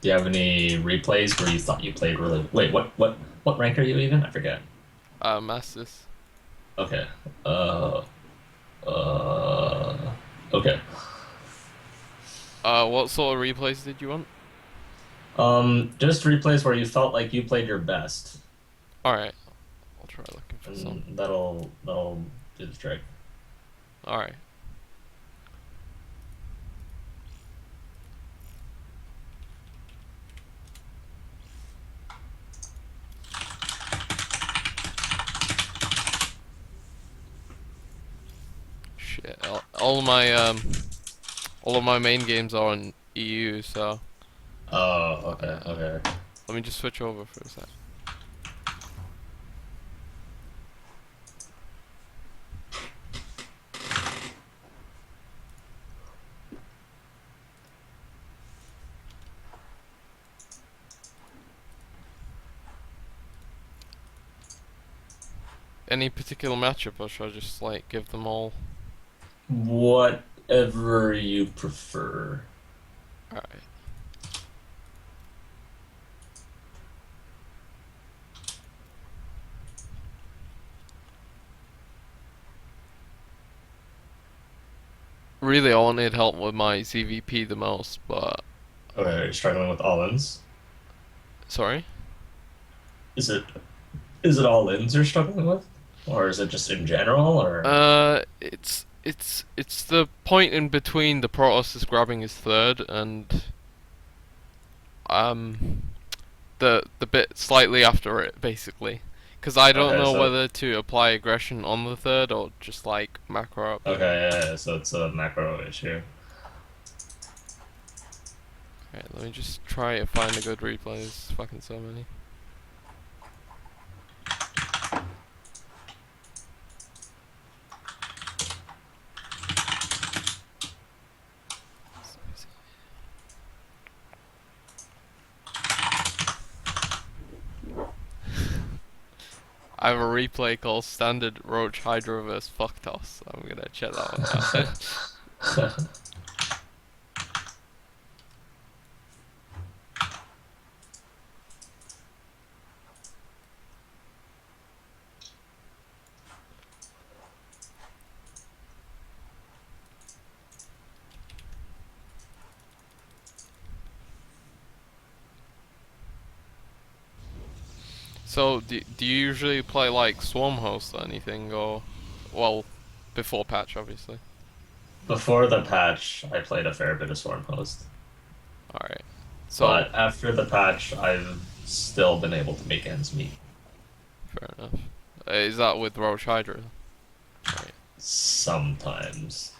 Do you have any replays where you thought you played really? Wait, what rank are you even? I forget. Masters. Okay. Uh. Uh. Okay. What sort of replays did you want? Just replays where you felt like you played your best, Alright, I'll try looking for some. and that'll do the trick. Alright. Shit. All of my main games are on EU, so Oh, okay, uh, okay. let me just switch over for a sec. Any particular matchup, or should I just like give them all? Whatever you prefer. Alright. Really, I wanted help with my ZvP the most, but Okay, are you struggling with all-ins? sorry. Is it is it all-ins you're struggling with, or is it just in general, or? It's the point in between the Protoss is grabbing his third and um the bit slightly after it, basically. Because I don't Okay, know so whether to apply aggression on the third or just like macro up. okay, yeah, so it's a macro issue. Alright, let me just try to find a good replay. There's fucking so many. I have a replay called Standard Roach Hydra vs Fuck Toss. I'm gonna check that one out. So, do you usually play like Swarm Host or anything, or well, before patch, obviously. Before the patch, I played a fair bit of Stormhost, All right. So, but after the patch, I've still been able to make ends meet. fair enough. Is that with Roach Hydra? Right. Sometimes.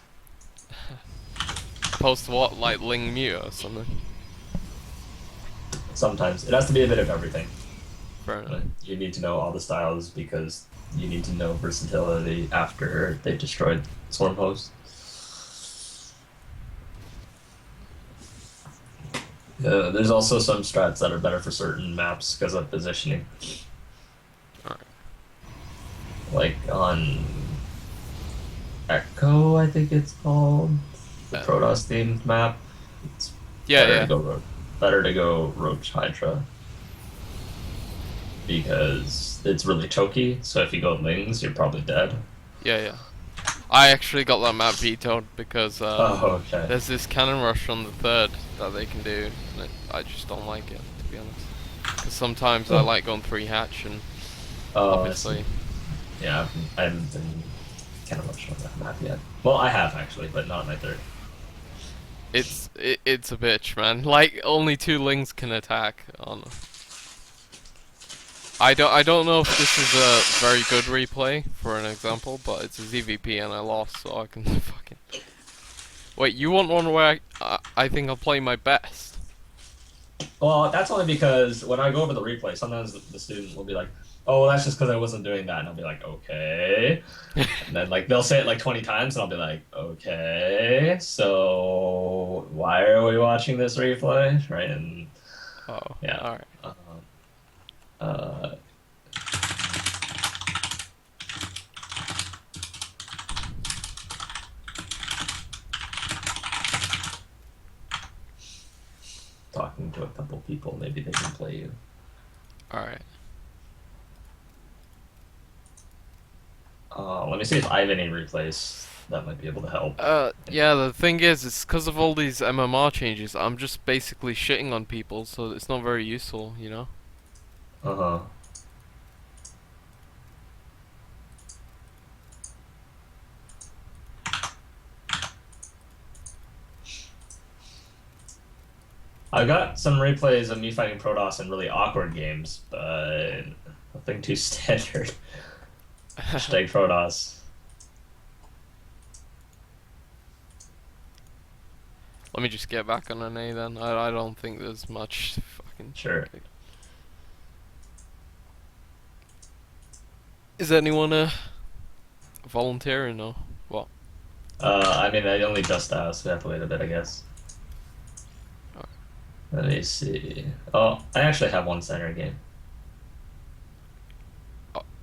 Post what, like Ling Mu or something? Sometimes. It has to be a bit of everything. Fair enough. But you need to know all the styles because you need to know versatility after they've destroyed Stormhost. There's also some strats that are better for certain maps because of positioning. All right. Like on Echo, I think it's called, the Uh, Protoss themed map. It's yeah, better to yeah, go better to go Roach Hydra because it's really choky. So if you go Lings, you're probably dead. yeah, yeah. I actually got that map vetoed because Oh, okay. there's this cannon rush on the third that they can do, and I just don't like it, to be honest. Because sometimes I Oh, like going 3 hatch, and oh, I see. obviously, Yeah, I haven't been kind of much on that map yet. Well, I have actually, but not my third. it's a bitch, man. Like only 2 lings can attack on. I don't know if this is a very good replay for an example, but it's a ZvP and I lost, so I can fucking. Wait, you want one where I think I'll play my best? Well, that's only because when I go over the replay, sometimes the student will be like, "Oh, well, that's just because I wasn't doing that," and I'll be like, "Okay," and then like they'll say it like 20 times, and I'll be like, "Okay, so why are we watching this replay?" Right? And Oh, yeah, alright. uh, uh, talking to a couple people. Maybe they can play you. Alright. Let me see if I have any replays that might be able to help. Yeah, the thing is, it's because of all these MMR changes, I'm just basically shitting on people, so it's not very useful, you know? Uh-huh. I got some replays of me fighting Protoss in really awkward games, but nothing too standard. Hashtag Protoss. Let me just get back on an A then. I don't think there's much fucking... Sure. Is anyone volunteering or what? I mean, I only just asked, so we have to wait a bit, I guess. Let me see. Oh, I actually have one standard game.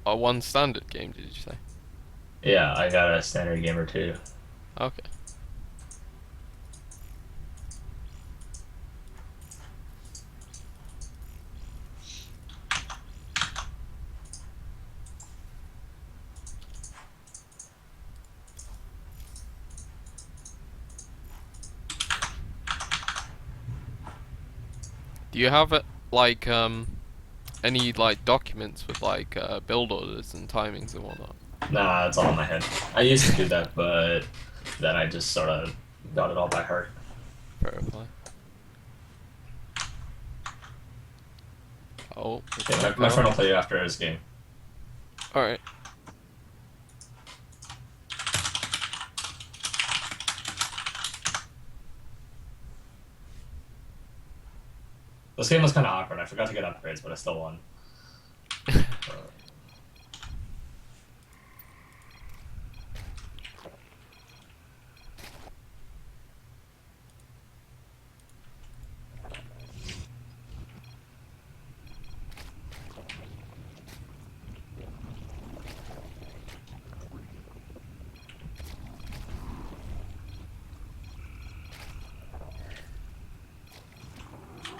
A one standard game, did you say? Yeah, I got a standard game or two. Okay. Do you have like any like documents with like build orders and timings and whatnot? Nah, it's all in my head. I used to do that, but then I just sort of got it all by heart. Verify. Oh, Okay, my friend will play you after his game. Alright. This game was kind of awkward. I forgot to get upgrades, but I still won.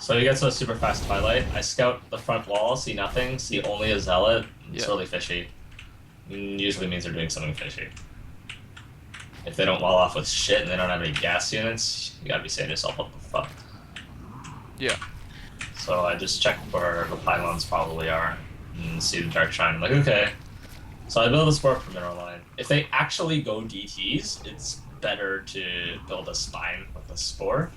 So you get to a super fast twilight. I scout the front wall, see nothing, see only a zealot. It's really fishy. Usually means they're doing something fishy. If they don't wall off with shit and they don't have any gas units, you gotta be saying to yourself, what the fuck? Yeah. So I just check where the pylons probably are and see the dark shine. I'm like, okay. So I build a spore per mineral line. If they actually go DTs, it's better to build a spine with a spore.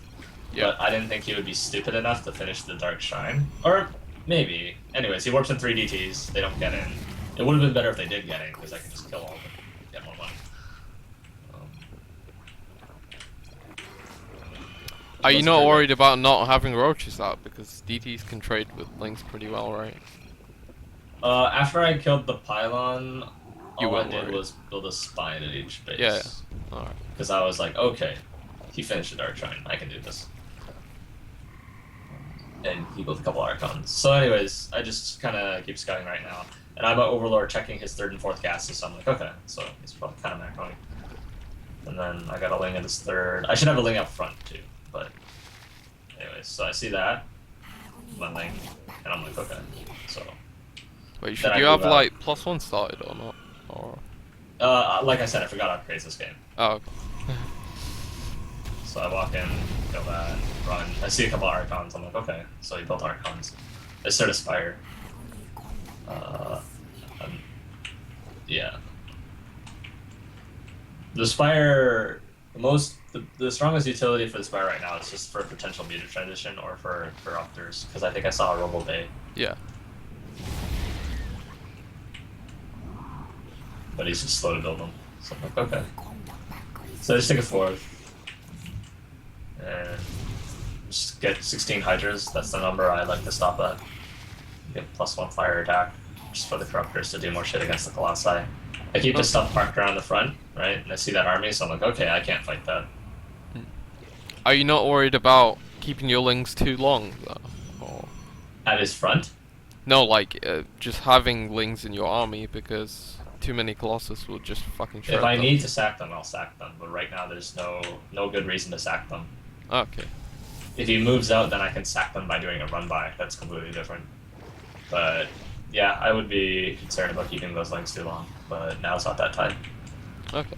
Yeah. But I didn't think he would be stupid enough to finish the Dark Shrine. Or maybe. Anyways, he warps in 3 DTs, they don't get in. It would have been better if they did get in, because I can just kill all of them and get more money. Are you not worried about not having roaches out? Because DTs can trade with links pretty well, right? After I killed the pylon, You all I weren't did worried. was build a spine at each base. Yeah. Alright. Because I was like, okay, he finished the Dark Shrine, I can do this. And he built a couple Archons. So anyways, I just kind of keep scouting right now. And I'm an Overlord checking his 3rd and 4th gases, so I'm like, okay, so he's probably kind of macroing. And then I got a Ling in his 3rd. I should have a Ling up front too, but anyways, so I see that, my Ling, and I'm like, okay, so. Wait, should you have like +1 started or not? Or like I said, I forgot upgrades this game. oh, okay. So I walk in, kill that, run. I see a couple Archons. I'm like, okay. So he built Archons. I start a Spire. Yeah. The Spire, the strongest utility for the Spire right now is just for potential meter transition or for Opters, because I think I saw a Robo Bay. Yeah. But he's just slow to build them. So I'm like, okay. So I just take a 4th. And just get 16 Hydras. That's the number I like to stop at. Get +1 fire attack, just for the Corruptors to do more shit against the Colossi. I keep the stuff parked around the front, right? And I see that army, so I'm like, okay, I can't fight that. Are you not worried about keeping your lings too long, though? Or... At his front? No, like, just having lings in your army, because too many Colossus will just fucking shred If I them. need to sack them, I'll sack them. But right now, there's no good reason to sack them. Okay. if he moves out, then I can sack them by doing a run by. That's completely different. But yeah, I would be concerned about keeping those links too long. But now it's not that time. Okay.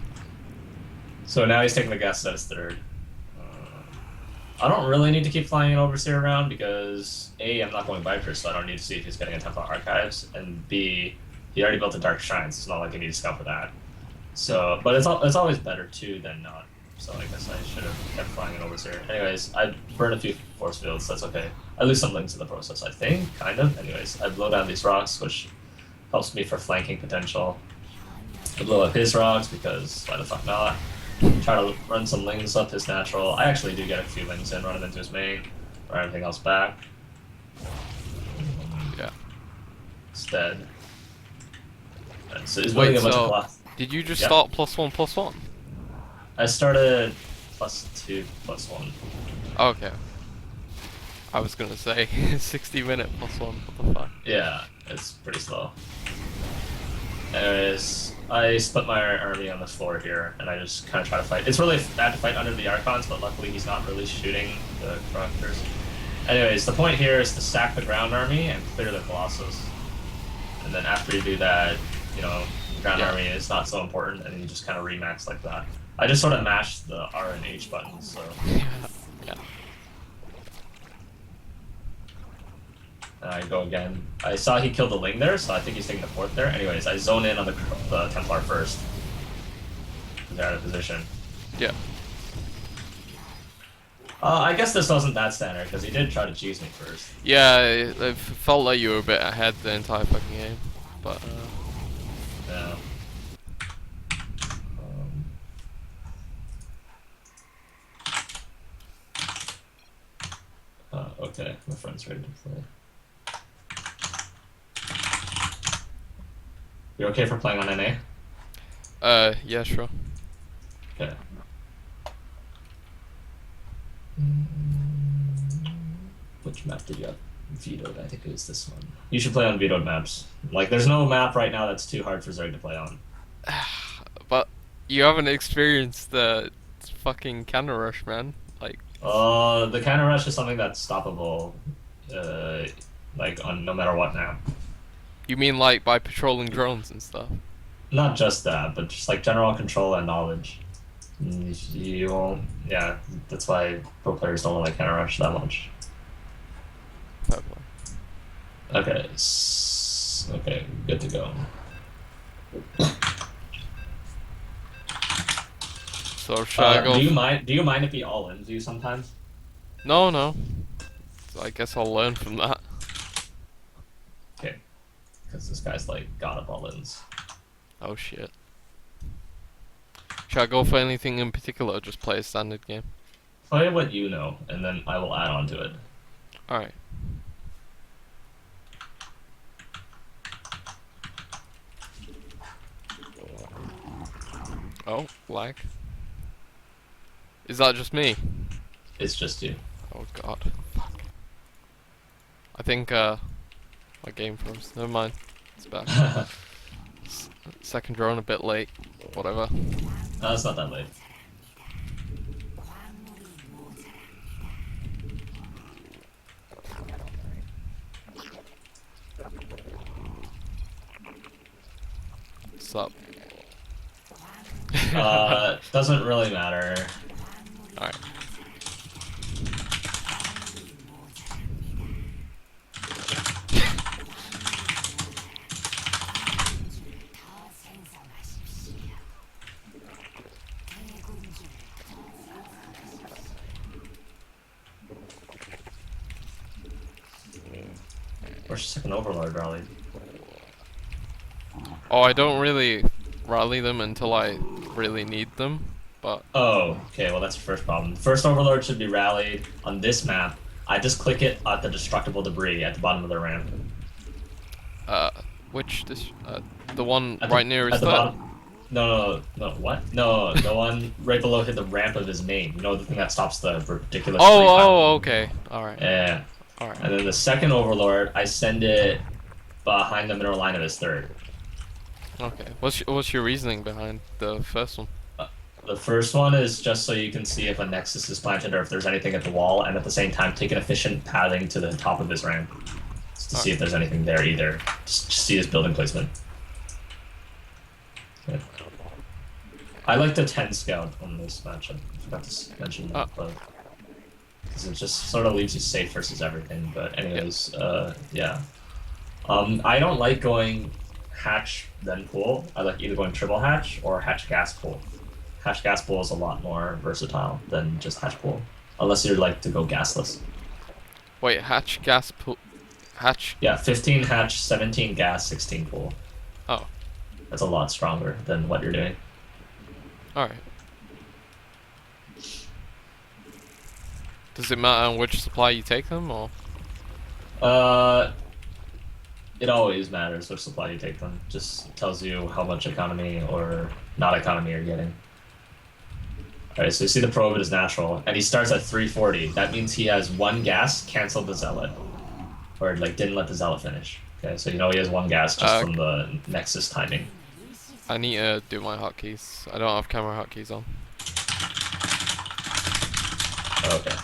So now he's taking the gas at his third. I don't really need to keep flying an overseer around because A, I'm not going Viper, so I don't need to see if he's getting a Templar Archives, and B, he already built a Dark Shrine, so it's not like I need to scout for that. So, but it's always better too than not. So I guess I should have kept flying an overseer. Anyways, I burned a few force fields, that's okay. I lose some links in the process, I think, kind of. Anyways, I blow down these rocks, which helps me for flanking potential. I blow up his rocks because why the fuck not? Try to run some lings up his natural. I actually do get a few lings in, run them into his main, or everything else back. Yeah. It's dead. And so he's building a bunch of blocks. Did you just start +1/+1? I started +2/+1. Okay. I was gonna say 60-minute +1. What the fuck? Yeah, it's pretty slow. Anyways, I split my army on the floor here, and I just kind of try to fight. It's really bad to fight under the Archons, but luckily he's not really shooting the Corruptors. Anyways, the point here is to sack the ground army and clear the Colossus. And then after you do that, you know, the ground army is not so important, and you just kind of remax like that. I just sort of mashed the R and H buttons, so... Yeah. And I go again. I saw he killed the Ling there, so I think he's taking the fourth there. Anyways, I zone in on the Templar first. They're out of position. Yeah. I guess this wasn't that standard, because he did try to cheese me first. Yeah, it felt like you were a bit ahead the entire fucking game, but Yeah. Okay, my friend's ready to play. You're okay for playing on NA? yeah, sure. Okay. Which map did you have vetoed? I think it was this one. You should play on vetoed maps. Like, there's no map right now that's too hard for Zerg to play on. But you haven't experienced the fucking counter rush, man. Like. The counter rush is something that's stoppable, like on no matter what map. You mean like by patrolling drones and stuff? Not just that, but just like general control and knowledge. You won't. Yeah, that's why pro players don't like counter rush that much. Fair play. Okay. Okay, good to go. So should I go? Do you mind if he all ins you sometimes? No, no. So I guess I'll learn from that. Okay. Because this guy's like god of all ins. Oh shit. Should I go for anything in particular or just play a standard game? Play what you know, and then I will add on to it. Alright. Oh, lag. Is that just me? It's just you. Oh god. Fuck. I think, my game froze. Never mind. It's back. Second drone a bit late. Whatever. No, it's not that late. What's up? Doesn't really matter. Alright. Where's second Overlord rally? Oh, I don't really rally them until I really need them, but... Oh, okay, well that's the first problem. First Overlord should be rallied on this map. I just click it at the destructible debris at the bottom of the ramp. Which the one right near his third? No, what? No, the one right below hit the ramp of his main. You know, the thing that stops the ridiculous... Oh, okay. Alright. Yeah. Alright. And then the second Overlord, I send it behind the middle line of his third. Okay. What's your reasoning behind the first one? The first one is just so you can see if a nexus is planted or if there's anything at the wall, and at the same time take an efficient pathing to the top of his ramp just to see if there's anything there either. Just see his building placement. Okay. I like the 10 scout on this matchup. I forgot to mention that, but because it just sort of leaves you safe versus everything. But anyways, yeah. I don't like going hatch then pool. I like either going triple hatch or hatch gas pool. Hatch gas pool is a lot more versatile than just hatch pool, unless you like to go gasless. Wait, hatch gas pool, hatch. Yeah, 15 hatch, 17 gas, 16 pool. Oh, That's a lot stronger than what you're doing. all right. Does it matter on which supply you take them, or? It always matters which supply you take them. Just tells you how much economy or not economy you're getting. Alright, so you see the probe is natural, and he starts at 340. That means he has one gas, canceled the zealot. Or, like, didn't let the zealot finish. Okay, so you know he has one gas just from the Nexus timing. I need to do my hotkeys. I don't have camera hotkeys on. Okay.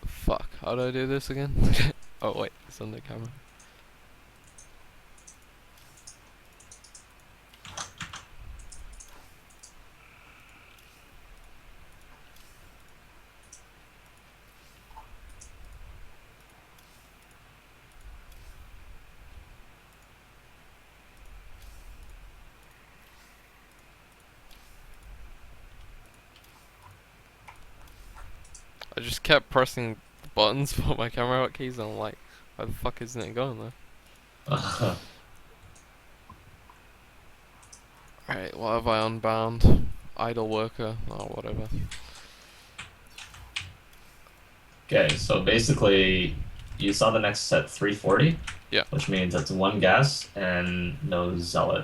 Fuck, how do I do this again? Oh wait, it's on the camera. I just kept pressing buttons for my camera hotkeys and I'm like, why the fuck isn't it going there? Alright, what have I unbound? Idle worker, or whatever. Okay, so basically, you saw the Nexus at 340? Yeah. Which means it's one gas and no zealot.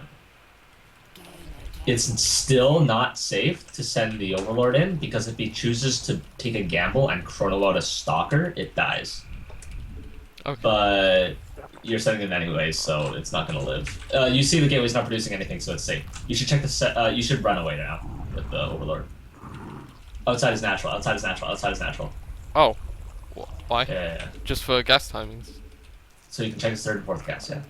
It's still not safe to send the Overlord in, because if he chooses to take a gamble and chrono out a Stalker, it dies. Okay. But you're sending it anyway, so it's not gonna live. You see the gateway's not producing anything, so it's safe. You should check the set. You should run away now with the Overlord. Outside is natural. Outside is natural. Outside is natural. Oh. Why? Yeah. Just for gas timings. So you can check his third and fourth gas. Yeah.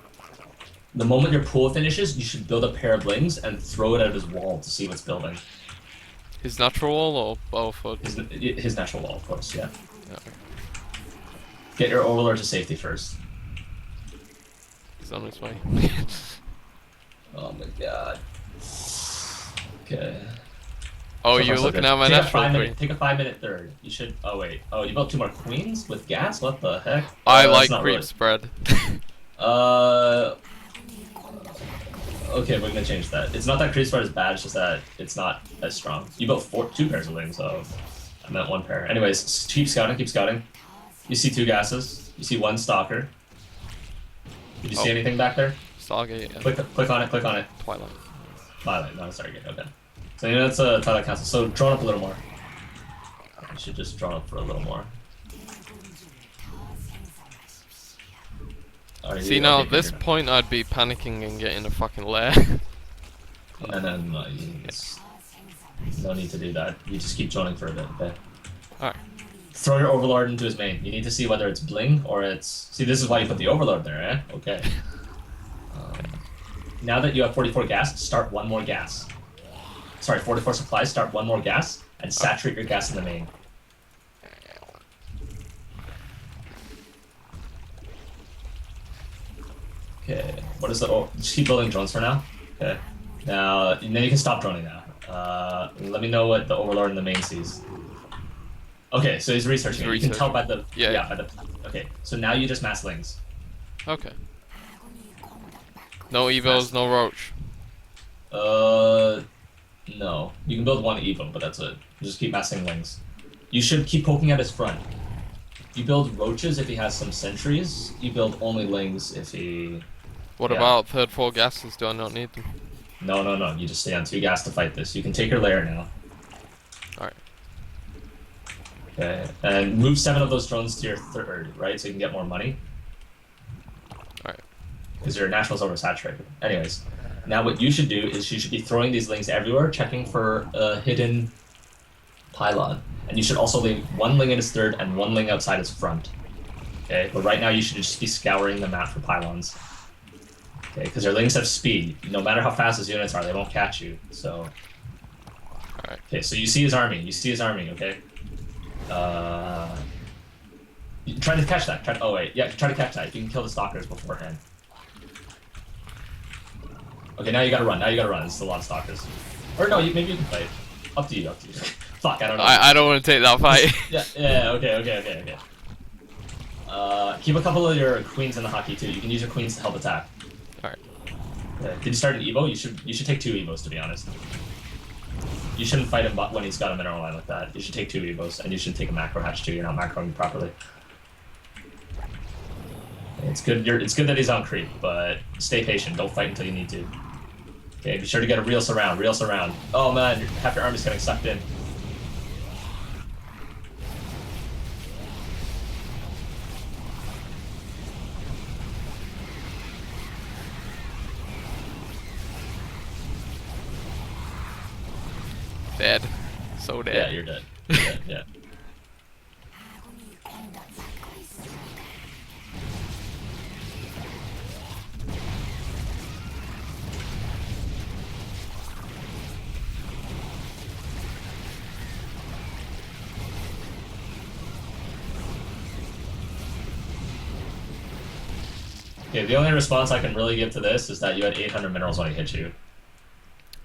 The moment your pool finishes, you should build a pair of blings and throw it at his wall to see what's building. His natural wall or both? Or... His natural wall, of course. Yeah. Okay. Get your Overlord to safety first. He's on his way. Oh my god. Okay. Oh, So you're so looking good. at my natural green. Take a 5-minute third. You should. Oh wait. Oh, you built 2 more queens with gas? What the heck? I That's like not creep really- spread. Okay, we're gonna change that. It's not that creep spread is bad. It's just that it's not as strong. You built 2 pairs of wings, so I meant 1 pair. Anyways, keep scouting. Keep scouting. You see 2 gases. You see 1 stalker. Did you see anything back there? Stargate. Yeah. Click on it. Click on it. Twilight. Twilight, not a Stargate. Okay. So you know it's a Twilight Council. So draw up a little more. You should just draw up for a little more. See, now at this point I'd be panicking and getting a fucking lair. And then no need to do that. You just keep droning for a bit, okay? Alright. Throw your Overlord into his main. You need to see whether it's bling or it's... See, this is why you put the Overlord there, eh? Okay. Now that you have 44 gas, start 1 more gas. Sorry, 44 supplies, start 1 more gas, and saturate your gas in the main. Okay, what is the... Oh, just keep building drones for now. Okay. Now, then you can stop droning now. Let me know what the Overlord in the main sees. Okay, so he's researching it. You can tell by the... Yeah. by the... Okay, so now you just mass lings. Okay. No evos, no roach. No. You can build 1 evo, but that's it. You just keep massing lings. You should keep poking at his front. You build roaches if he has some sentries. You build only lings if he... What about third 4 gases? Do I not need them? No. You just stay on 2 gas to fight this. You can take your lair now. Alright. Okay. And move 7 of those drones to your third, right? So you can get more money. Alright. because your natural's oversaturated. Anyways, now what you should do is you should be throwing these lings everywhere, checking for a hidden pylon. And you should also leave one ling in its third and one ling outside its front. Okay, but right now you should just be scouring the map for pylons. Okay, because your lings have speed. No matter how fast his units are, they won't catch you. So. Alright. Okay, so you see his army. You see his army. Okay. Try to catch that. Oh wait, yeah, try to catch that. You can kill the stalkers beforehand. Okay, now you gotta run. Now you gotta run. It's a lot of stalkers. Or no, maybe you can fight. Up to you. Up to you. Fuck, I don't know. I don't want to take that fight. Yeah. Okay. Keep a couple of your queens in the hockey too. You can use your queens to help attack. Alright. Yeah. Did you start an Evo? You should take 2 Evos, to be honest. You shouldn't fight him when he's got a mineral line like that. You should take 2 Evos, and you should take a macro hatch too. You're not macroing properly. It's good. It's good that he's on creep, but stay patient. Don't fight until you need to. Okay, be sure to get a real surround. Real surround. Oh man, half your army's getting sucked in. Dead. So dead. Yeah, you're dead. You're dead. Yeah. Okay, the only response I can really give to this is that you had 800 minerals when he hit you.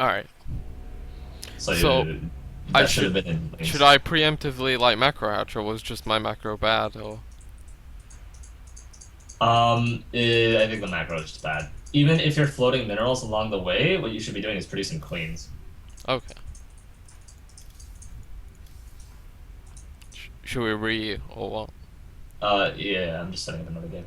Alright. So I that should have been in links. Should I preemptively like macro hatch, or was just my macro bad, or? I think the macro is just bad. Even if you're floating minerals along the way, what you should be doing is producing queens. Okay. Should we re or what? Yeah, I'm just setting up another game.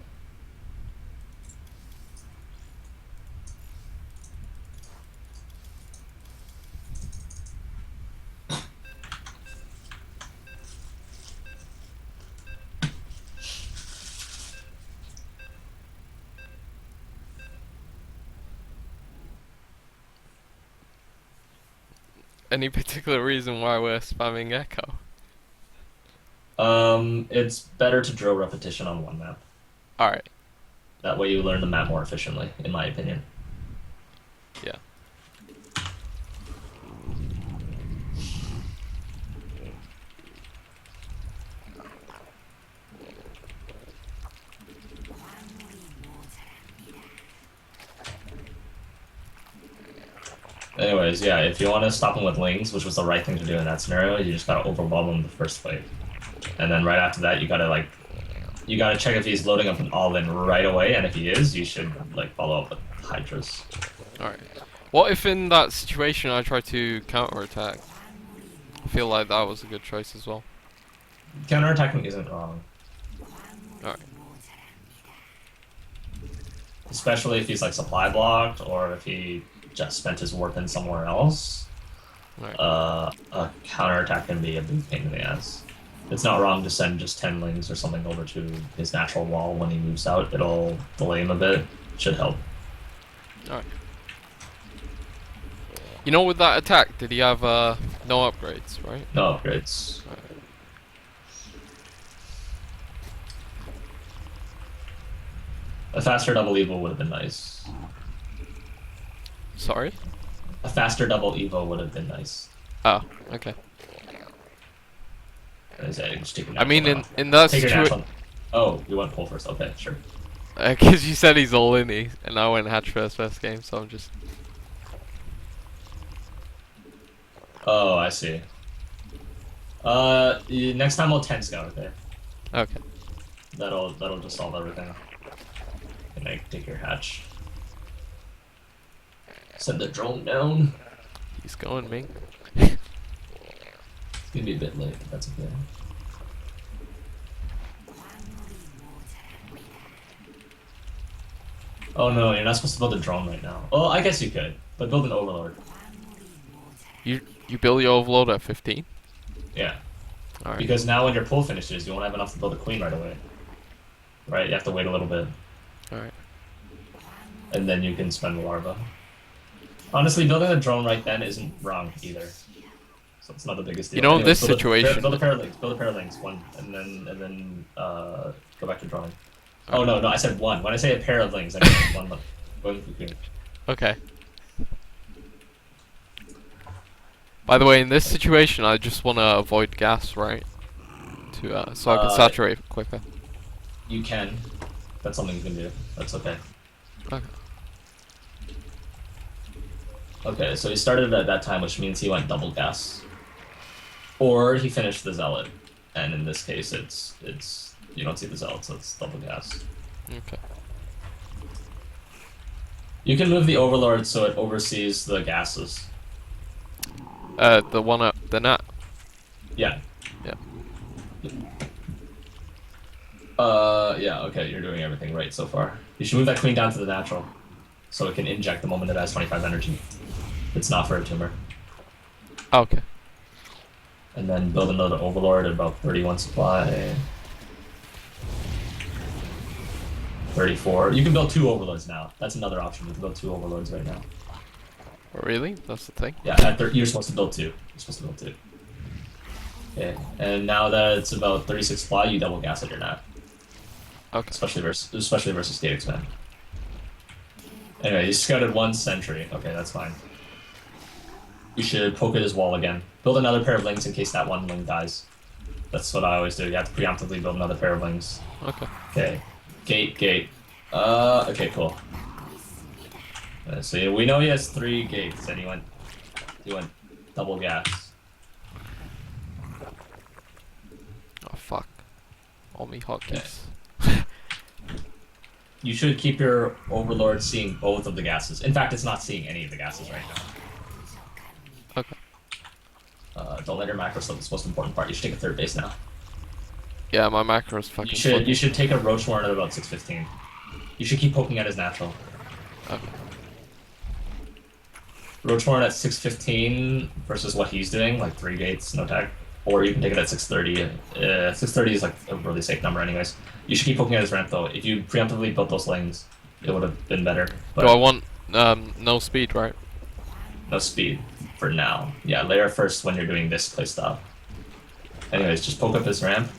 Any particular reason why we're spamming Echo? It's better to drill repetition on one map. Alright. That way you learn the map more efficiently, in my opinion. Yeah. Anyways, yeah, if you want to stop him with lings, which was the right thing to do in that scenario, you just gotta overwhelm him the first fight. And then right after that, you gotta check if he's loading up an all-in right away, and if he is, you should follow up with Hydras. Alright. What if in that situation I try to counterattack? I feel like that was a good choice as well. Counterattacking isn't wrong. Alright. Especially if he's supply blocked, or if he just spent his warp in somewhere else. Right. A counterattack can be a big pain in the ass. It's not wrong to send just 10 lings or something over to his natural wall when he moves out. It'll delay him a bit. Should help. Alright. You know, with that attack, did he have no upgrades, right? No upgrades. Alright. A faster double Evo would have been nice. Sorry? A faster double Evo would have been nice. Oh, okay. I mean, in that situation... Oh, you went pull first. Okay, sure. Because you said he's all in, and I went hatch first game, so I'm just... Oh, I see. Next time I'll 10 scout, okay? Okay. That'll just solve everything. And I take your hatch. Send the drone down. He's going, Ming. It's gonna be a bit late, but that's okay. Oh no, you're not supposed to build a drone right now. Oh, I guess you could, but build an overlord. You build your overload at 15? Yeah. Alright. Because now when your pull finishes, you won't have enough to build a queen right away. Right, you have to wait a little bit. Alright. and then you can spend the larva. Honestly, building a drone right then isn't wrong either. So it's not the biggest deal. You know, in Anyways, this situation... build a pair of links. Build a pair of links. One, and then go back to drawing. Oh no, I said one. When I say a pair of links, I mean one. Going cocoon. Okay. By the way, in this situation, I just want to avoid gas, right? To so I can saturate quicker. You can. That's something you can do. That's okay. Okay. Okay, so he started at that time, which means he went double gas. Or he finished the zealot. And in this case, it's you don't see the zealot, so it's double gas. Okay. You can move the overlord so it oversees the gases. The one up the net. Yeah. Yeah. Yeah, okay, you're doing everything right so far. You should move that queen down to the natural, so it can inject the moment it has 25 energy. It's not for a tumor. Okay. And then build another overlord at about 31 supply. 34. You can build 2 overlords now. That's another option. You can build 2 overlords right now. Really? That's the thing? Yeah, you're supposed to build 2. You're supposed to build 2. Okay, and now that it's about 36 supply, you double gas at your nat. Okay. Especially versus Gate Expand. Anyway, you scouted 1 sentry. Okay, that's fine. You should poke at his wall again. Build another pair of lings in case that one ling dies. That's what I always do. You have to preemptively build another pair of lings. Okay. Okay. Gate. Okay, cool. So we know he has 3 gates, and he went double gas. Oh fuck. All me hotkeys. You should keep your overlord seeing both of the gases. In fact, it's not seeing any of the gases right now. Okay. Don't let your macro slip. It's the most important part. You should take a 3rd base now. Yeah, my macro is fucking. You should take a roach warren at about 615. You should keep poking at his natural. Okay. Roach warren at 615 versus what he's doing, like 3 gates, no tag. Or you can take it at 630. 630 is like a really safe number, anyways. You should keep poking at his ramp though. If you preemptively built those lanes, it would have been better. But do I want no speed, right? no speed for now. Yeah, layer first when you're doing this playstyle. Anyways, just poke up his ramp.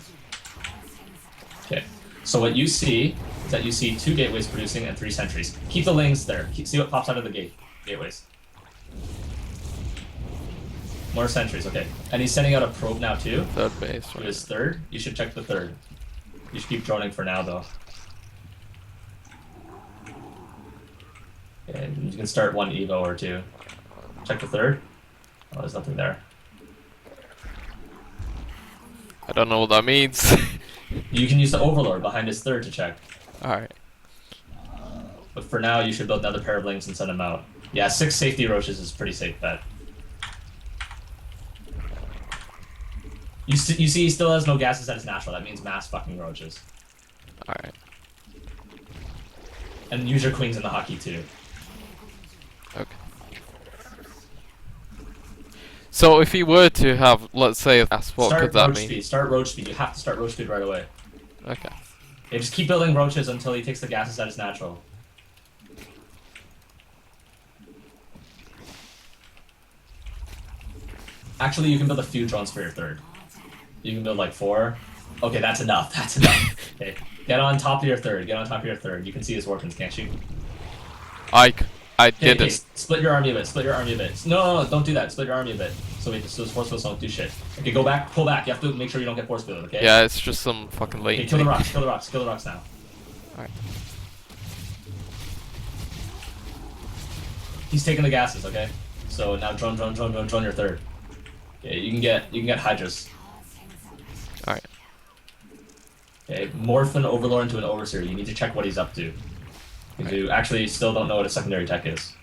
Okay. So what you see is that you see 2 gateways producing and 3 sentries. Keep the lings there. See what pops out of the gateways. More sentries, okay. And he's sending out a probe now too. 3rd base. To his 3rd. You should check the 3rd. You should keep droning for now though. Okay, you can start 1 Evo or 2. Check the 3rd. Oh, there's nothing there. I don't know what that means. You can use the overlord behind his 3rd to check. Alright. But for now, you should build another pair of links and send them out. Yeah, 6 safety roaches is a pretty safe bet. You see he still has no gases at his natural. That means mass fucking roaches. Alright. And use your queens in the hockey too. Okay. So if he were to have, let's say, what could that mean? Start roach speed. You have to start roach speed right away. Okay. Yeah, just keep building roaches until he takes the gases at his natural. Actually, you can build a few drones for your 3rd. You can build like 4. Okay, that's enough. That's enough. Okay, get on top of your 3rd. Get on top of your 3rd. You can see his workings, can't you? I didn't. Okay, split your army a bit. Split your army a bit. No, don't do that. Split your army a bit. So those force fields don't do shit. Okay, go back. Pull back. You have to make sure you don't get force fielded. Okay. Yeah, it's just some fucking late. Okay, kill the rocks. Kill the rocks. Kill the rocks now. Alright. He's taking the gases. Okay. So now drone your 3rd. Okay, you can get hydras. Alright. Okay, morph an overlord into an overseer. You need to check what he's up to. Because you actually still don't know what a secondary tech is.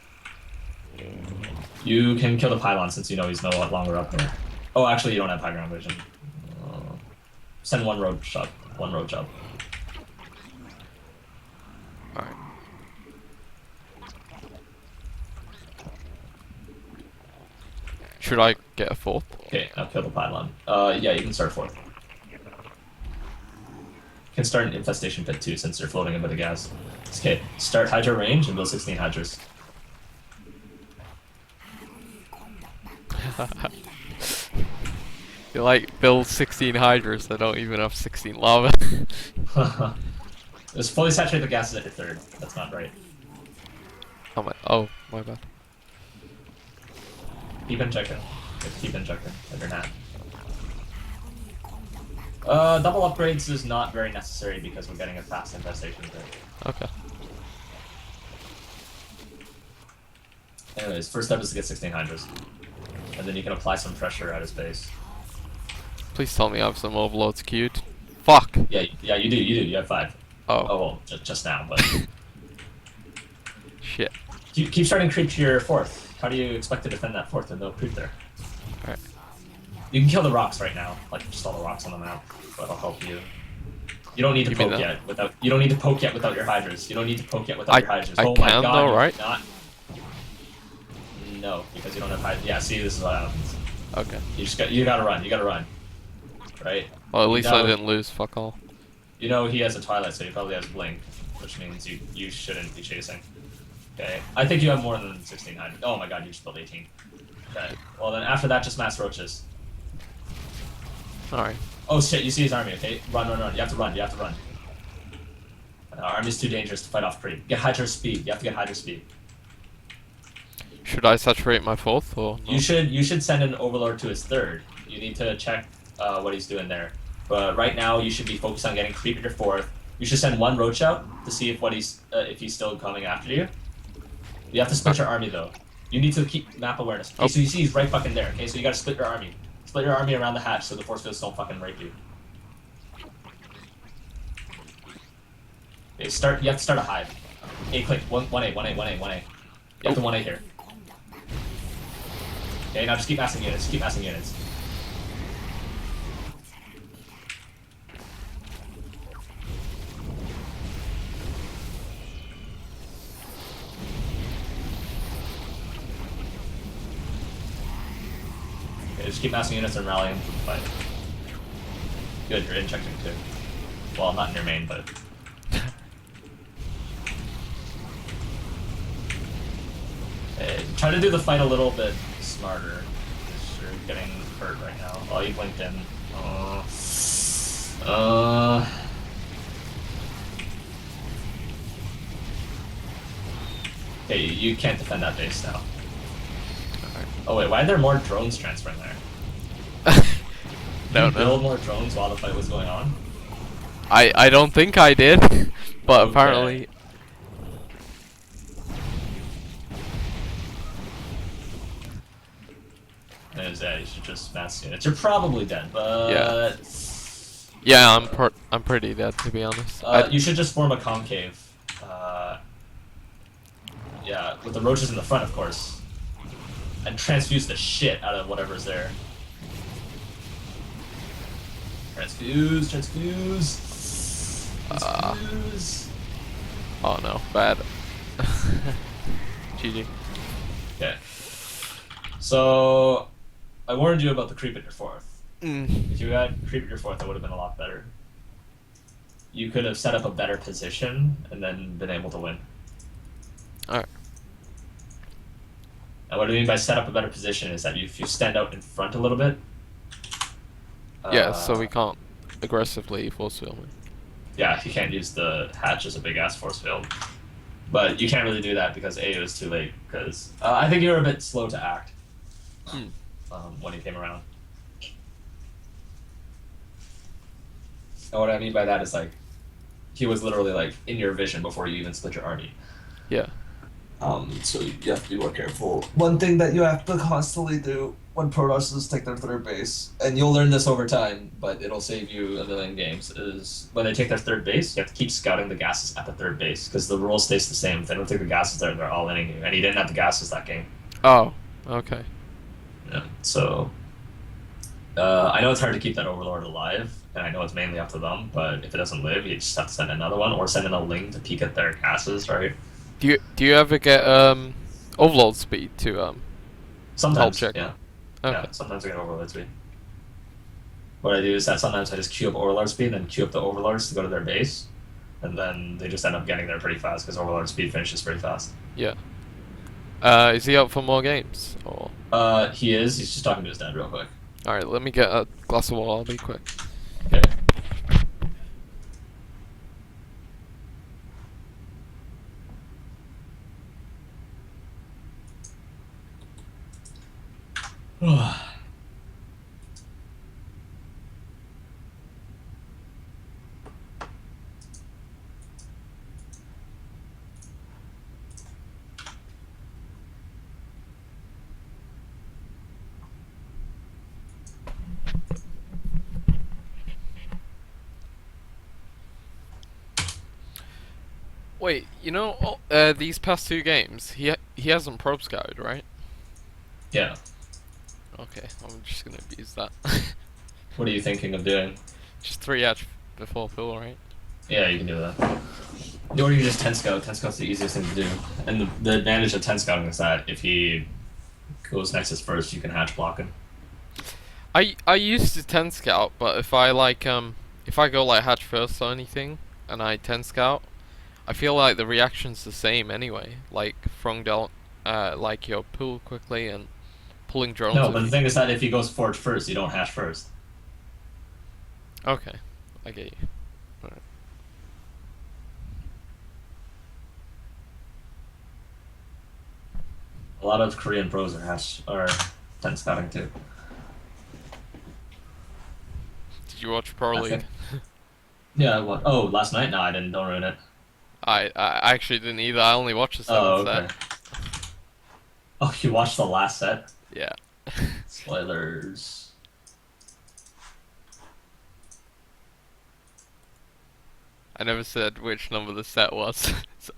You can kill the pylon since you know he's no longer up there. Oh, actually, you don't have high ground vision. Send 1 roach up. 1 roach up. Alright. Should I get a 4th? Okay, now kill the pylon. Yeah, you can start 4th. can start an infestation pit too, since you're floating a bit of gas. Okay, start Hydra range and build 16 Hydras. You like build 16 hydras that don't even have 16 lava. Just fully saturate the gases at your third. That's not right. Oh my bad. Keep injecting. Keep injecting if you're not. Double upgrades is not very necessary because we're getting a fast infestation pit. Okay. Anyways, first step is to get 16 Hydras. And then you can apply some pressure at his base. Please tell me I have some overloads queued. Fuck! Yeah, you do, you have 5. Oh. Oh, well, just now, but... Shit. Keep starting creep to your 4th. How do you expect to defend that 4th with no creep there? Alright. You can kill the rocks right now, like just all the rocks on the map. That'll help you. You don't need to poke yet without. You don't need to poke yet without your hydras. You don't need to poke yet without your hydras. Oh my god! Though, right? Not. No, because you don't have hydras. Yeah, see, this is what happens. Okay. You gotta run. You gotta run. Right. Well, at least I didn't lose. Fuck all. You know he has a twilight, so he probably has blink, which means you shouldn't be chasing. Okay. I think you have more than 16 hydras. Oh my god, you just built 18. Okay. Well then, after that, just mass roaches. Alright. Oh shit, you see his army, okay? Run. You have to run. Our army's too dangerous to fight off creep. Get Hydra speed. You have to get Hydra speed. Should I saturate my 4th or no? You should send an overlord to his 3rd. You need to check what he's doing there. But right now you should be focused on getting creep at your 4th. You should send 1 roach out to see if he's still coming after you. You have to split your army though. You need to keep map awareness. Okay, so you see he's right fucking there. Okay, so you gotta split your army. Split your army around the hatch so the force fields don't fucking rape you. Okay, you have to start a hive. A click, 1A. You have to 1A here. Okay, now just keep massing units, Just keep massing units and rallying for the fight. Good, you're injecting too. Well, not in your main, but... Hey, try to do the fight a little bit smarter. You're getting hurt right now. Oh, you blinked in. Okay, you can't defend that base now. Oh wait, why are there more drones transferring there? Did you build more drones while the fight was going on? I don't think I did, but okay. Apparently. Yeah, you should just mass units. You're probably dead, but yeah, I'm pretty dead to be honest. You should just form a concave. Yeah, with the roaches in the front, of course, and transfuse the shit out of whatever's there. Transfuse. Oh no, bad. GG. Okay. So, I warned you about the creep at your 4th. If you had creep at your 4th, it would have been a lot better. You could have set up a better position and then been able to win. Alright. And what I mean by set up a better position is that if you stand out in front a little bit. Yeah, so we can't aggressively force field me. Yeah, you can't use the hatch as a big ass force field. But you can't really do that because A, it was too late. Because I think you were a bit slow to act when he came around. And what I mean by that is like, he was literally like in your vision before you even split your army. Yeah. So you have to be more careful. One thing that you have to constantly do when Protosses take their 3rd base, and you'll learn this over time, but it'll save you a million games, is when they take their 3rd base, you have to keep scouting the gases at the 3rd base, because the rule stays the same. If they don't take the gases there, they're all inning you, and he didn't have the gases that game. Oh, okay. Yeah, so... I know it's hard to keep that Overlord alive, and I know it's mainly up to them, but if it doesn't live, you just have to send another one, or send in a Ling to peek at their gases, right? Do you ever get overload speed to sometimes check? Yeah. Okay. Yeah, sometimes I get overload speed. what I do is that sometimes I just queue up Overlord speed and then queue up the Overlords to go to their base, and then they just end up getting there pretty fast because Overlord speed finishes pretty fast. Yeah. Is he up for more games? Or He is. He's just talking to his dad real quick. alright, let me get a glass of water, I'll be quick. Okay. Wait, you know, these past two games, he hasn't probe scouted, right? Yeah. Okay, I'm just gonna abuse that. What are you thinking of doing? Just 3 edge before fill, right? Yeah, you can do that. Or you can just 10 scout. 10 scout's the easiest thing to do. And the advantage of 10 scouting is that if he goes Nexus first, you can hatch block him. I used to 10 scout, but if I if I go like hatch first or anything, and I 10 scout, I feel like the reaction's the same anyway. Like Frongdel, like you'll pull quickly and pulling drones. No, but the thing is that if he goes forge first, you don't hatch first. Okay, I get you. Alright. A lot of Korean pros are 10 scouting too. Did you watch Pro League? Yeah, what? Oh, last night? No, I didn't. Don't ruin it. I actually didn't either. I only watched the Oh, seventh okay. set. Oh, you watched the last set? Yeah. Spoilers. I never said which number the set was. So-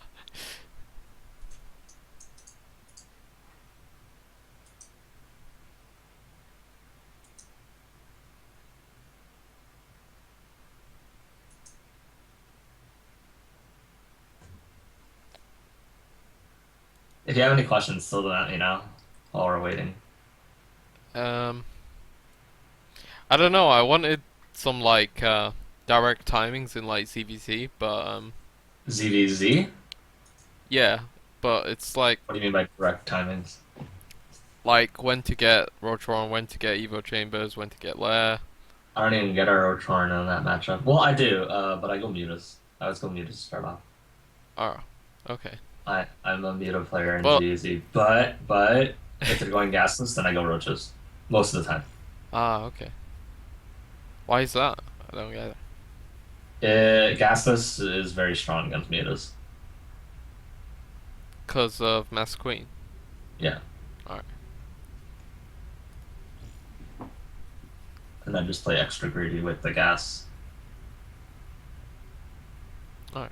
If you have any questions, still let me know while we're waiting. Um, I don't know. I wanted some like direct timings in like CVC, but ZvZ? yeah, but it's like What do you mean by correct timings? when to get Rotron, when to get Evo Chambers, when to get Lair. I don't even get our Ortorn on that matchup. Well, I do, but I go Mutas. I always go Mutas to start off. Oh, okay. I'm a Muta player in Well, ZvZ, but if they're going gasless, then I go Roaches. Most of the time. okay. Why is that? I don't get it. Gasless is very strong against Mutas. Cause of Mass Queen. Yeah. Alright. And then just play extra greedy with the gas. Alright.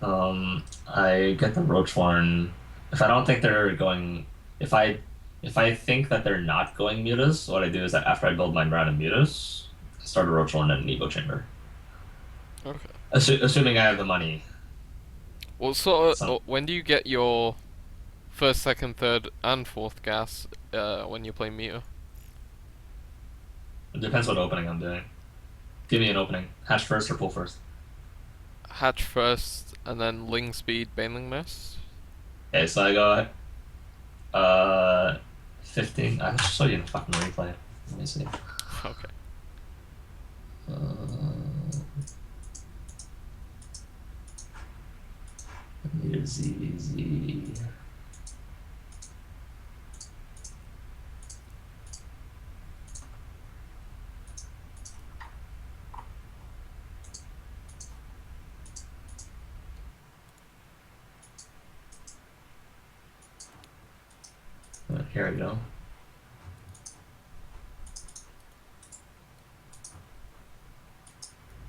I get the Roachwarn. If I don't think they're going, if I think that they're not going mutas, what I do is that after I build my random mutas, I start a Roachwarn and an Evo Chamber. Okay. Assuming I have the money. Well, so Some, when do you get your first, second, third, and fourth gas when you play Meter? it depends what opening I'm doing. Give me an opening. Hatch first or pull first. Hatch first, and then Ling Speed, Baneling Mist? Okay, so I go 15. I'll just show you in the fucking replay. Let me see. Okay. ZvZ. Here we go.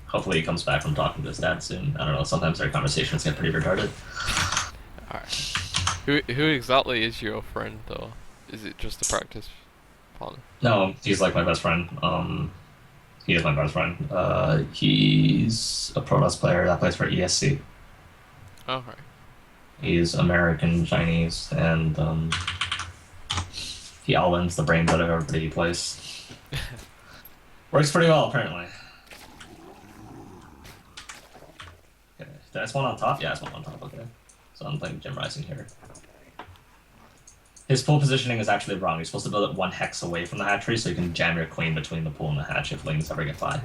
Hopefully he comes back from talking to his dad soon. I don't know, sometimes their conversations get pretty retarded. Alright. Who exactly is your friend, though? Is it just a practice partner? No, he's like my best friend. He is my best friend. He's a Protoss player that plays for ESC. Alright. He's American, Chinese, and He all-ins the brains out of everybody he plays. Works pretty well, apparently. Okay, did I spawn on top? Yeah, I spawned on top, okay. So I'm playing Gem Rising here. His pool positioning is actually wrong. You're supposed to build it 1 hex away from the hatchery so you can jam your queen between the pool and the hatch if lings ever get by.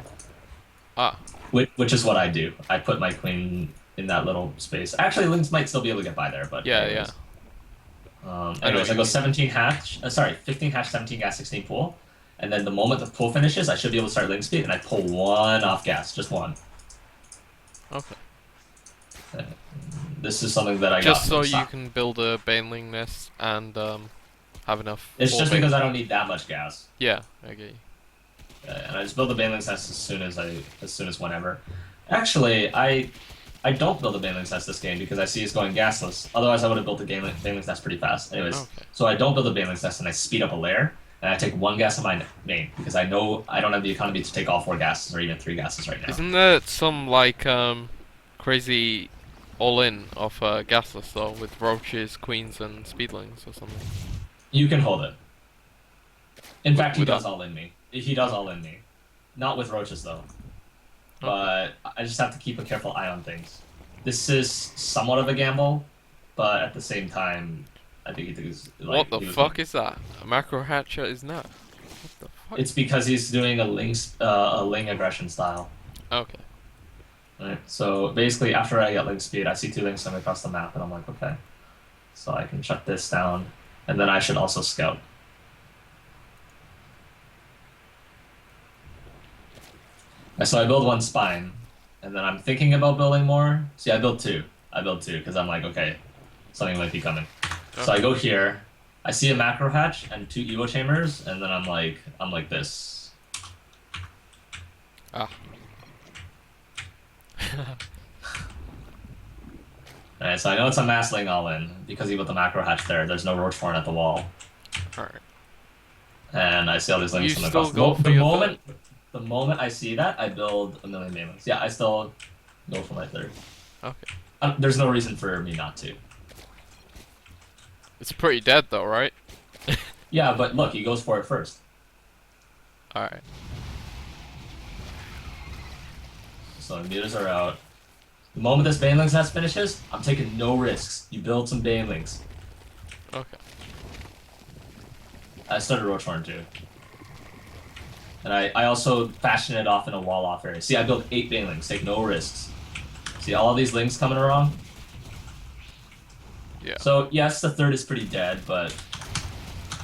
Ah. Which is what I do. I put my queen in that little space. Actually, lings might still be able to get by there, but... Yeah, anyways. yeah. Anyways, I go 17 hatch... sorry, 15 hatch, 17 gas, 16 pool. And then the moment the pool finishes, I should be able to start ling speed, and I pull 1 off gas. Just 1. Okay. This is something that I just got. Just so you can build a baneling nest and have enough. It's just because I don't need that much gas. Yeah, I get you. And I just build the baneling nest as soon as whenever. Actually, I don't build a baneling nest this game because I see it's going gasless. Otherwise, I would have built the baneling nest pretty fast. Anyways, okay. So I don't build a baneling nest and I speed up a layer. And I take 1 gas in my main because I know I don't have the economy to take all 4 gases or even 3 gases right now. Isn't there some like crazy all-in of gasless though with roaches, queens, and speedlings or something? You can hold it. In fact, he does all in me. He does all in me. Not with roaches though. But I just have to keep a careful eye on things. This is somewhat of a gamble, but at the same time, I think he thinks like. What the fuck is that? A macro hatcher is not. What the fuck? It's because he's doing a ling aggression style. Okay. Right. So basically, after I get ling speed, I see 2 lings coming across the map, and I'm like, okay. So I can shut this down, and then I should also scout. So I build 1 spine, and then I'm thinking about building more. See, I build 2. I build 2 because I'm like, okay, something might be coming. Okay. So I go here. I see a macro hatch and 2 evo chambers, and then I'm like this. Ah. Alright, so I know it's a mass ling all in because he put the macro hatch there. There's no roach horn at the wall. Alright. And I see all these lings from across the moment I see that, I build a million banelings. Yeah, I still go for my 3rd. Okay. There's no reason for me not to. It's pretty dead though, right? Yeah, but look, he goes for it first. Alright. So the mutas are out. The moment this banelings nest finishes, I'm taking no risks. You build some banelings. Okay. I started roach horn too. And I also fashion it off in a wall off area. See, I built 8 banelings, take no risks. See all these lings coming around? Yeah. So yes, the 3rd is pretty dead, but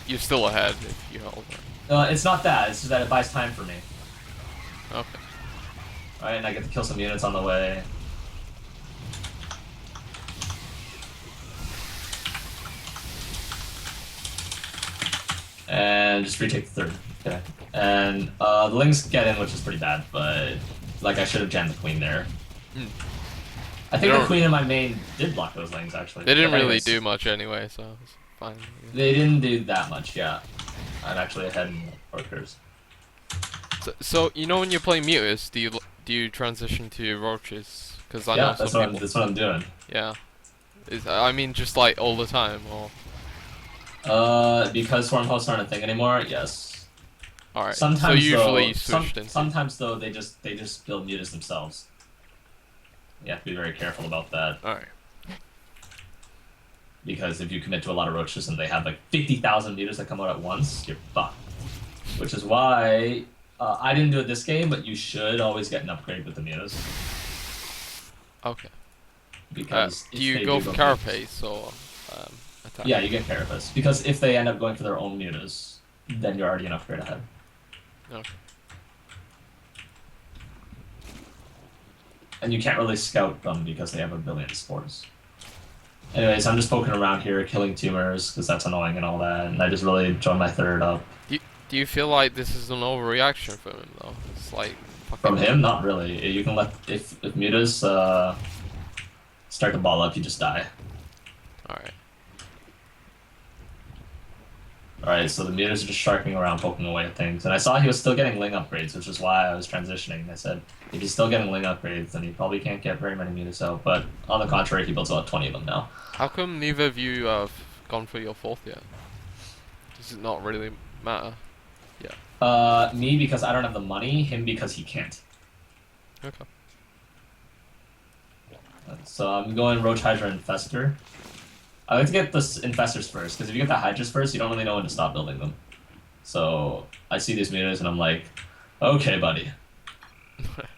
you're still ahead if you hold it. It's not that, it's just that it buys time for me. Okay. Alright, and I get to kill some units on the way. And just retake the 3rd. Okay. And the lings get in, which is pretty bad, but like I should have jammed the queen there. I think the queen in my main did block those lings actually. They didn't really do much anyway, so it's fine. Yeah. They didn't do that much, yeah. I'm actually ahead in workers. So you know when you're playing mutas, do you transition to roaches? Because I know that's what I'm doing. Yeah. I mean just like all the time, or. Because swarm hosts aren't a thing anymore, yes. Alright, sometimes so usually you switched into... Sometimes though, they just build mutas themselves. You have to be very careful about that. Alright. Because if you commit to a lot of roaches and they have like 50,000 mutas that come out at once, you're fucked. Which is why I didn't do it this game, but you should always get an upgrade with the mutas. Okay. Because do you go for carapace or attack? Yeah, you get carapace. Because if they end up going for their own mutas, then you're already an upgrade ahead. Okay. And you can't really scout them because they have a billion spores. Anyways, I'm just poking around here, killing tumors, because that's annoying and all that, and I just really enjoy my 3rd up. Do you feel like this is an overreaction from him, though? It's like... From him? Not really. You can let... If mutas start to ball up, you just die. Alright. Alright, so the mutas are just sharking around, poking away at things. And I saw he was still getting ling upgrades, which is why I was transitioning. I said, if he's still getting ling upgrades, then he probably can't get very many mutas out. But on the contrary, he builds about 20 of them now. How come neither of you have gone for your 4th yet? Does it not really matter? Yeah. Me because I don't have the money, him because he can't. Okay. So I'm going Roach Hydra Infestor. I like to get the Infestors first, because if you get the Hydras first, you don't really know when to stop building them. So I see these mutas and I'm like, okay, buddy.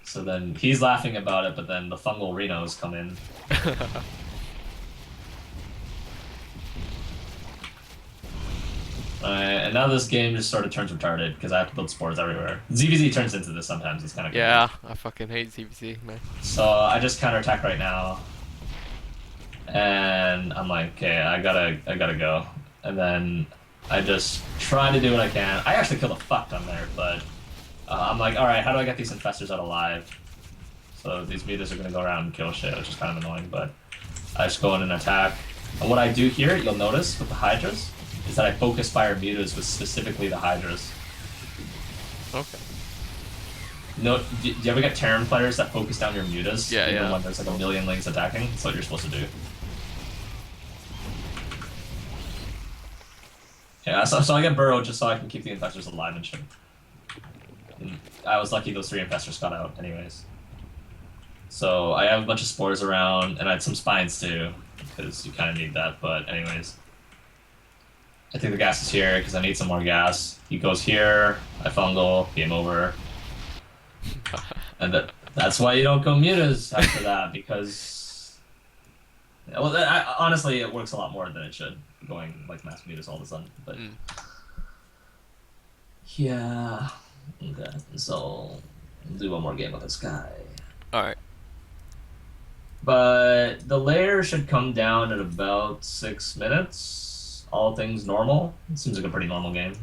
So then he's laughing about it, but then the fungal Rhinos come in. And now this game just sort of turns retarded because I have to build spores everywhere. ZvZ turns into this sometimes. It's kind of Yeah, I fucking hate ZvP, man. So I just counterattack right now, and I'm like, okay, I gotta go. And then I just try to do what I can. I actually killed a fuck ton there, but I'm like, all right, how do I get these infestors out alive? So these mutas are gonna go around and kill shit, which is kind of annoying. But I just go in and attack. And what I do here, you'll notice with the Hydras, is that I focus fire mutas with specifically the Hydras. Okay. No, do you ever get Terran players that focus down your mutas? Yeah, even yeah. when there's like a million lings attacking? That's what you're supposed to do. Yeah, so I get Burrow just so I can keep the infestors alive and shit. And I was lucky those 3 infestors got out anyways. So I have a bunch of spores around, and I had some spines too, because you kind of need that, but anyways. I think the gas is here, because I need some more gas. He goes here, I fungal, game over. And that's why you don't go mutas after that, because... Well, honestly, it works a lot more than it should, going like mass mutas all of a sudden, but... Yeah... Okay, so... We'll do one more game with this guy. Alright. But the layer should come down at about 6 minutes. All things normal. It seems like a pretty normal game.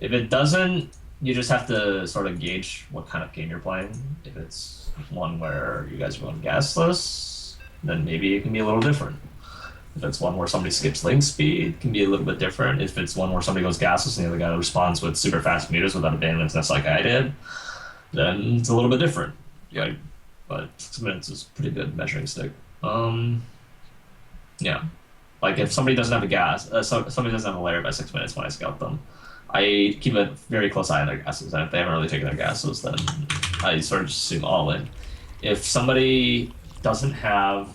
If it doesn't, you just have to sort of gauge what kind of game you're playing. If it's one where you guys are going gasless, then maybe it can be a little different. If it's one where somebody skips link speed, it can be a little bit different. If it's one where somebody goes gasless and the other guy responds with super fast mutas without abandonments, that's like I did, then it's a little bit different. Yeah. Like, but 6 minutes is a pretty good measuring stick. Yeah. Like if somebody doesn't have a gas, somebody doesn't have a layer by 6 minutes when I scout them, I keep a very close eye on their gases, and if they haven't really taken their gases, then I sort of just assume all in. If somebody doesn't have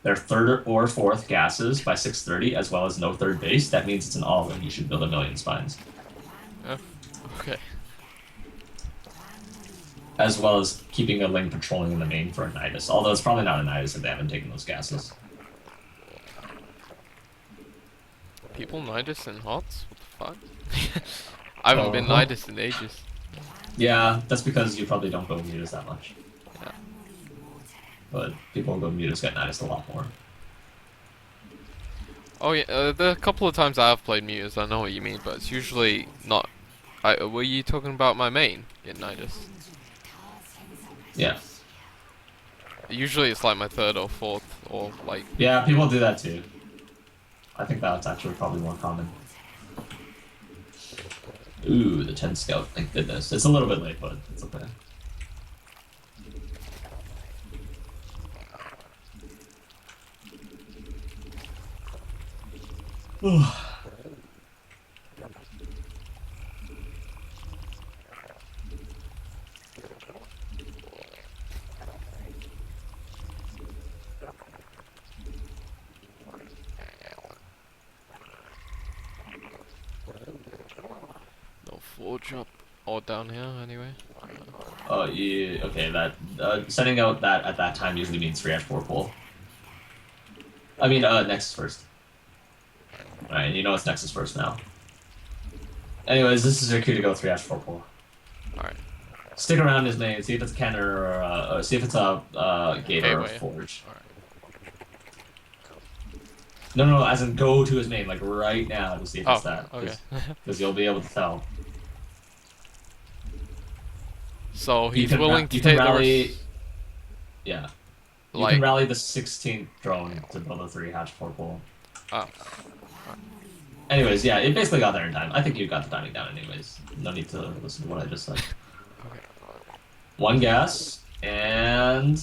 their 3rd or 4th gases by 6:30, as well as no 3rd base, that means it's an all-in. You should build a million spines. Oh, okay. As well as keeping a Ling patrolling in the main for a Nidus. Although it's probably not a Nidus if they haven't taken those gases. People Nidus in HOTS? What the fuck? I haven't been Nidus in ages. Yeah, that's because you probably don't go mutas that much. Yeah. But people who go mutas get Nidus a lot more. Oh yeah, the couple of times I have played mutas, I know what you mean, but it's usually not... were you talking about my main in Nidus? Yeah. Usually it's like my 3rd or 4th, or like... Yeah, people do that too. I think that's actually probably more common. Ooh, the 10 scout, thank goodness. It's a little bit late, but it's okay. No forge up or down here anyway. Oh, yeah, okay, that, setting out that at that time usually means 3-4 pull. I mean, Nexus first. Alright, you know it's Nexus first now. Anyways, this is your cue to go 3-4 pull. Alright. Stick around his main, see if it's Kenner or see if it's a Gator or Gateway. Forge. Alright. No, as in go to his main, like right now to see if it's that. Okay. Because you'll be able to tell. So he's You can willing to you can take rally, the yeah. You like... can rally the 16th drone to build a 3-4 pull. Oh. Anyways, yeah, it basically got there in time. I think you got the timing down anyways. No need to listen to what I just said. Okay. One gas, and...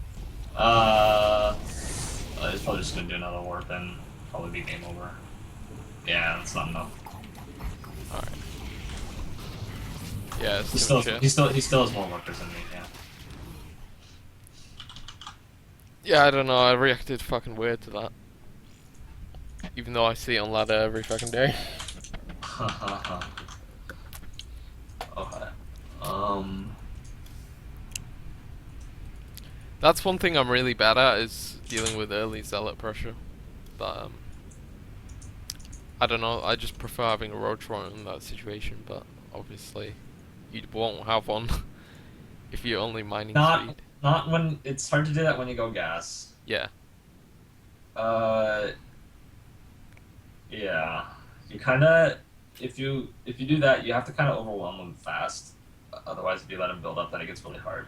It's probably just gonna do another warp and probably be game over. Yeah, that's not enough. Alright. Yeah, it's He too still, much, yeah. he still has more workers than me. Yeah. Yeah, I don't know, I reacted fucking weird to that. Even though I see it on ladder every fucking day. Okay. That's one thing I'm really bad at, is dealing with early zealot pressure. But, I don't know, I just prefer having a roach runner in that situation, but obviously you won't have one if you're only mining Not, speed. not when it's hard to do that when you go gas. Yeah. Uh, yeah. You kind of, if you do that, you have to kind of overwhelm them fast. Otherwise, if you let them build up, then it gets really hard.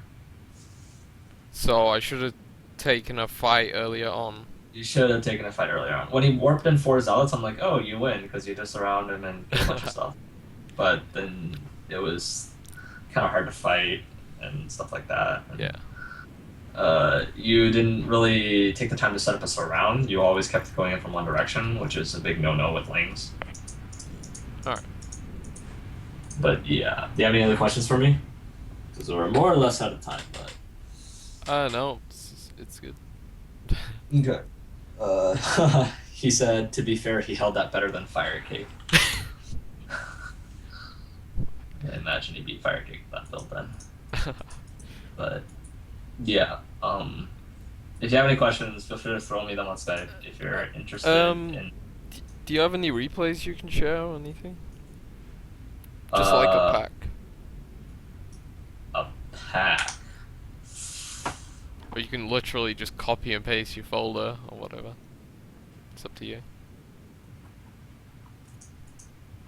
So I should have taken a fight earlier on. You should have taken a fight earlier on. When he warped in 4 zealots, I'm like, oh, you win because you just surround him and get a bunch of stuff. But then it was kind of hard to fight and stuff like that. And, Yeah. you didn't really take the time to set up a surround. You always kept going in from one direction, which is a big no-no with lanes. Alright. But yeah, do you have any other questions for me? Because we're more or less out of time, but... No, it's good. Okay. He said, to be fair, he held that better than Fire Cake. I imagine he beat Fire Cake with that build then. But yeah, if you have any questions, feel free to throw me them on Skype if you're interested in. Do you have any replays you can share or anything? Just like a pack. A pack. Or you can literally just copy and paste your folder or whatever. It's up to you.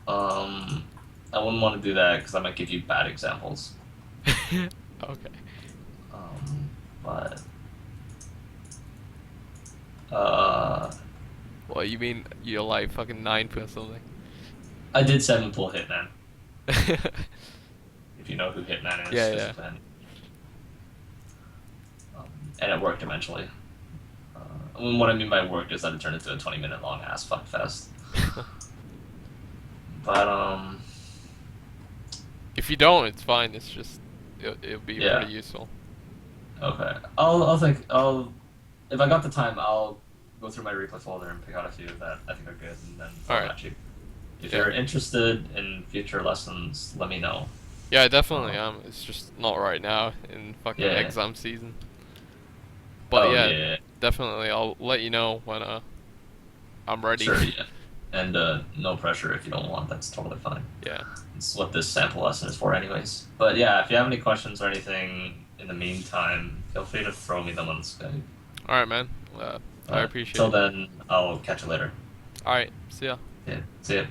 I wouldn't want to do that because I might give you bad examples. Okay. But What, you mean you're like fucking 9 or something? I did 7-pull Hitman. If you know who Hitman is. Yeah, yeah. Then, and it worked eventually. What I mean by worked is that it turned into a 20-minute long ass fuck fest. But if you don't, it's fine. It's just it'll be pretty useful. Okay. If I got the time, I'll go through my replay folder and pick out a few that I think are good, and then I'll Alright. match you. If you're interested in future lessons, let me know. Yeah, I definitely am. It's just not right now in fucking Yeah. exam season. But yeah, yeah. definitely. I'll let you know when I'm ready. Sure, yeah. And no pressure if you don't want. That's totally fine. Yeah. It's what this sample lesson is for anyways. But yeah, if you have any questions or anything in the meantime, feel free to throw me them on Skype. Alright, man. I appreciate it. Till then, I'll catch you later. Alright, see ya. Yeah, see ya.